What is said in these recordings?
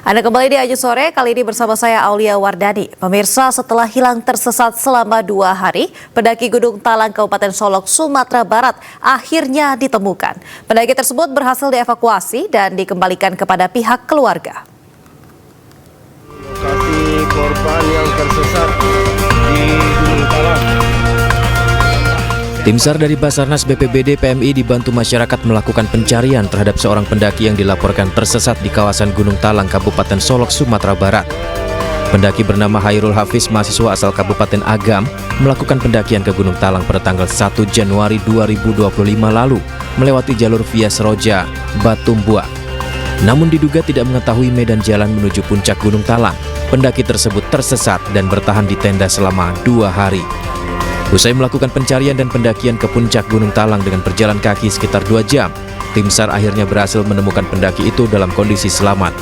Anda kembali di Aju Sore, kali ini bersama saya Aulia Wardani. Pemirsa, setelah hilang tersesat selama 2 hari, pendaki Gunung Talang Kabupaten Solok, Sumatera Barat akhirnya ditemukan. Pendaki tersebut berhasil dievakuasi dan dikembalikan kepada pihak keluarga. Lokasi korban yang tersesat di Gunung Talang. Tim SAR dari Basarnas BPBD PMI dibantu masyarakat melakukan pencarian terhadap seorang pendaki yang dilaporkan tersesat di kawasan Gunung Talang, Kabupaten Solok, Sumatera Barat. Pendaki bernama Hairul Hafiz, mahasiswa asal Kabupaten Agam, melakukan pendakian ke Gunung Talang pada tanggal 1 Januari 2025 lalu, melewati jalur via Seroja, Batumbuak. Namun diduga tidak mengetahui medan jalan menuju puncak Gunung Talang, pendaki tersebut tersesat dan bertahan di tenda selama 2 hari. Usai melakukan pencarian dan pendakian ke puncak Gunung Talang dengan berjalan kaki sekitar 2 jam, tim SAR akhirnya berhasil menemukan pendaki itu dalam kondisi selamat.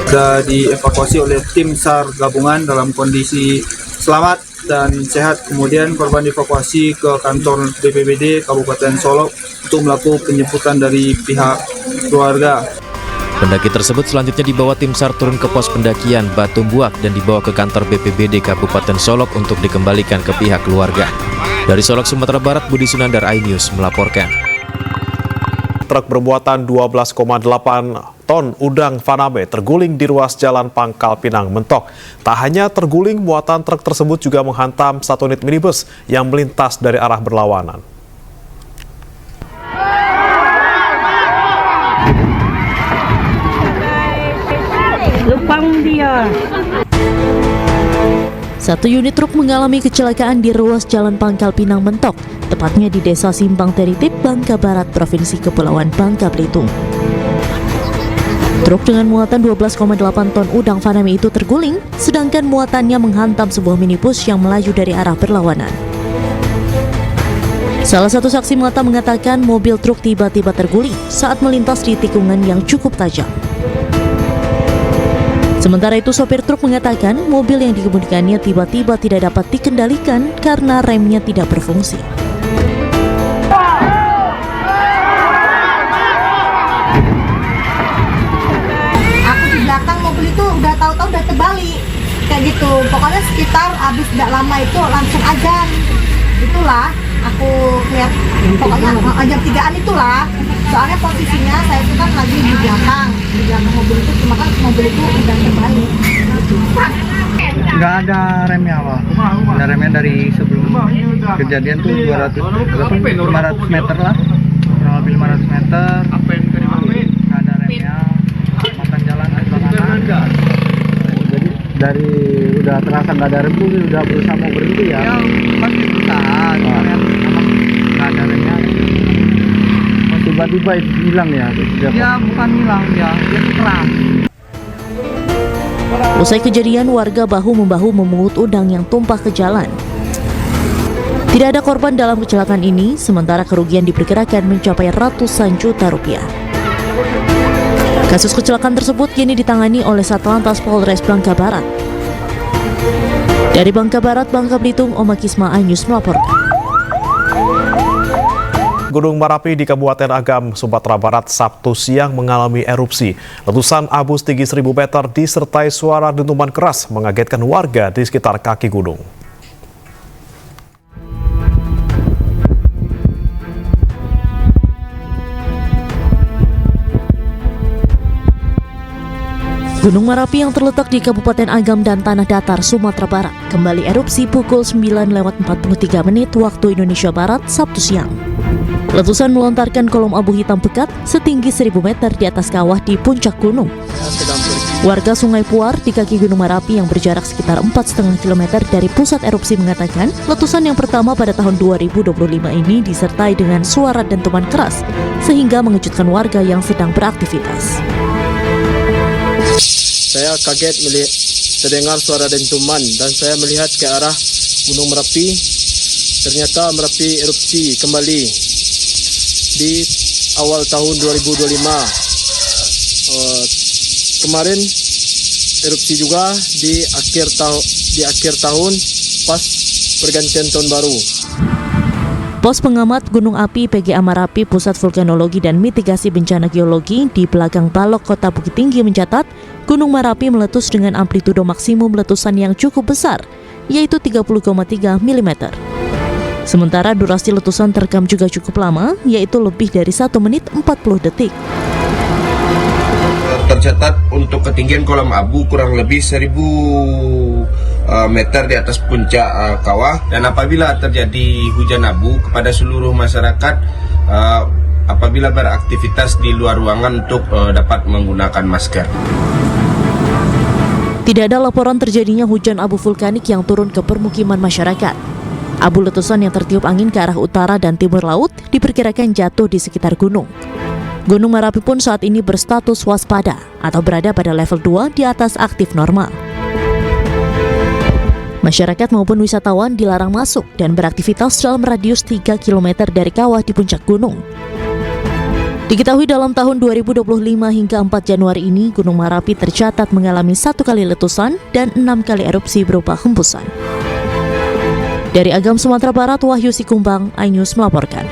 Sudah dievakuasi oleh tim SAR gabungan dalam kondisi selamat dan sehat. Kemudian korban dievakuasi ke kantor BPBD Kabupaten Solok untuk melakukan penjemputan dari pihak keluarga. Pendaki tersebut selanjutnya dibawa tim SAR turun ke pos pendakian Batumbuak dan dibawa ke kantor BPBD Kabupaten Solok untuk dikembalikan ke pihak keluarga. Dari Solok, Sumatera Barat, Budi Sunandar, iNews melaporkan. Truk bermuatan 12,8 ton udang Faname terguling di ruas jalan Pangkal Pinang, Mentok. Tak hanya terguling, muatan truk tersebut juga menghantam 1 unit minibus yang melintas dari arah berlawanan. Satu unit truk mengalami kecelakaan di ruas Jalan Pangkal Pinang Mentok, tepatnya di Desa Simpang Teritip, Bangka Barat, Provinsi Kepulauan Bangka Belitung. Truk dengan muatan 12,8 ton udang Faname itu terguling, sedangkan muatannya menghantam sebuah minibus yang melaju dari arah berlawanan. Salah satu saksi mata mengatakan mobil truk tiba-tiba terguling saat melintas di tikungan yang cukup tajam. Sementara itu, sopir truk mengatakan mobil yang dikemudikannya tiba-tiba tidak dapat dikendalikan karena remnya tidak berfungsi. Aku di belakang mobil itu udah tahu-tahu udah terbalik kayak gitu. Pokoknya sekitar habis tidak lama itu langsung azan. Itulah aku lihat, pokoknya jam 3-an itulah. Soalnya posisinya saya itu kan lagi di belakang mobil itu, cuma kan mobil itu udah terbalik. Nggak ada remnya, Pak. Ada remnya dari sebelum kejadian tuh 500 meter lah. Kurang lebih 500 meter. Nggak ada remnya. Makan jalan di belakang. Jadi dari udah terasa nggak ada rem tuh udah berusaha mau berhenti ya. Ya pasti berusaha. Nggak ada remnya. Tiba-tiba hilang ya? Ya bukan hilang ya, dia keras. Usai kejadian, warga bahu-membahu memungut udang yang tumpah ke jalan. Tidak ada korban dalam kecelakaan ini, sementara kerugian diperkirakan mencapai ratusan juta rupiah. Kasus kecelakaan tersebut kini ditangani oleh Satlantas Polres Bangka Barat. Dari Bangka Barat, Bangka Belitung, Oma Kisma, iNews melaporkan. Gunung Merapi di Kabupaten Agam, Sumatera Barat, Sabtu siang mengalami erupsi. Letusan abu setinggi 1.000 meter disertai suara dentuman keras mengagetkan warga di sekitar kaki gunung. Gunung Merapi yang terletak di Kabupaten Agam dan Tanah Datar, Sumatera Barat, kembali erupsi pukul 9:43 waktu Indonesia Barat, Sabtu siang. Letusan melontarkan kolom abu hitam pekat setinggi 1.000 meter di atas kawah di puncak gunung. Warga Sungai Puar di kaki Gunung Merapi yang berjarak sekitar 4,5 km dari pusat erupsi mengatakan letusan yang pertama pada tahun 2025 ini disertai dengan suara dentuman keras sehingga mengejutkan warga yang sedang beraktivitas. Saya kaget terdengar suara dentuman dan saya melihat ke arah Gunung Merapi. Ternyata Merapi erupsi kembali di awal tahun 2025. Kemarin erupsi juga di akhir tahun pas pergantian tahun baru. Pos pengamat Gunung Api PGA Merapi Pusat Vulkanologi dan Mitigasi Bencana Geologi di belakang Balok Kota Bukit Tinggi mencatat Gunung Merapi meletus dengan amplitudo maksimum letusan yang cukup besar, yaitu 30,3 mm. Sementara durasi letusan terekam juga cukup lama, yaitu lebih dari 1 menit 40 detik. Tercatat untuk ketinggian kolam abu kurang lebih 1000 meter di atas puncak kawah, dan apabila terjadi hujan abu kepada seluruh masyarakat apabila beraktivitas di luar ruangan untuk dapat menggunakan masker. Tidak ada laporan terjadinya hujan abu vulkanik yang turun ke permukiman masyarakat. Abu letusan yang tertiup angin ke arah utara dan timur laut diperkirakan jatuh di sekitar gunung. Gunung Merapi pun saat ini berstatus waspada atau berada pada level 2 di atas aktif normal. Masyarakat maupun wisatawan dilarang masuk dan beraktivitas dalam radius 3 km dari kawah di puncak gunung. Diketahui dalam tahun 2025 hingga 4 Januari ini, Gunung Merapi tercatat mengalami 1 kali letusan dan 6 kali erupsi berupa hembusan. Dari Agam, Sumatera Barat, Wahyu Sikumbang, iNews melaporkan.